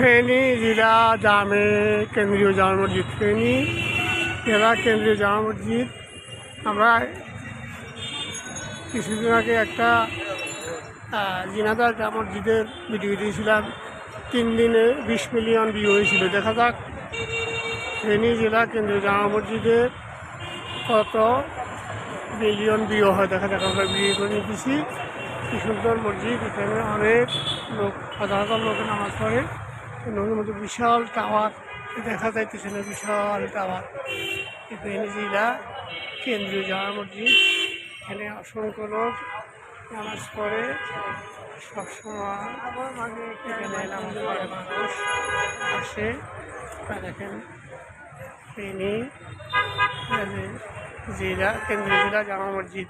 ফেনী জেলা জামে কেন্দ্রীয় জামে মসজিদ, ফেনী জেলা কেন্দ্রীয় জামে মসজিদ। আমরা কিছুদিন আগে একটা জিনাদার জামে মসজিদের ভিডিও দিয়েছিলাম, 3 দিনে 20 মিলিয়ন ভিউ হয়েছিল। দেখা যাক ফেনী জেলা কেন্দ্রীয় জামে মসজিদের কত মিলিয়ন ভিউ হয়, দেখা যাক। আমরা ভিডিও করে নিতেছি। কি সুন্দর মসজিদ, এখানে অনেক লোক, হাজার হাজার লোক নামাজ পড়ে। নদীর মধ্যে বিশাল টাওয়ার দেখা যাইতেছে না, বিশাল টাওয়ার। ফেনী জেলা কেন্দ্রীয় জামে মসজিদ, এখানে অসংখ্য লোক নামাজ পড়ে সবসময়। এখানে নামাজ পড়ে মানুষ আসে। দেখেন ফেনী জেলা কেন্দ্রীয় জেলা জামে মসজিদ।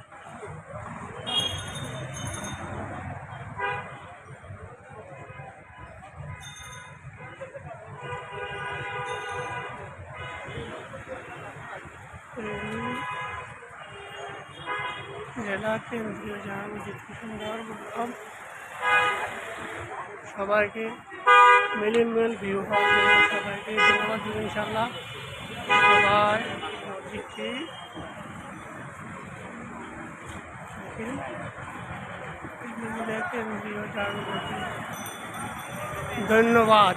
জেলা কেন্দ্রীয় জামে মসজিদ, কি সুন্দর বললাম। সবাইকে মিলিয়ন ভিউ হওয়ার জন্য সবাইকে ধন্যবাদ দিব ইনশাল্লাহ। সবাই মসজিদটি কেন্দ্রীয় জামে মসজিদ। ধন্যবাদ।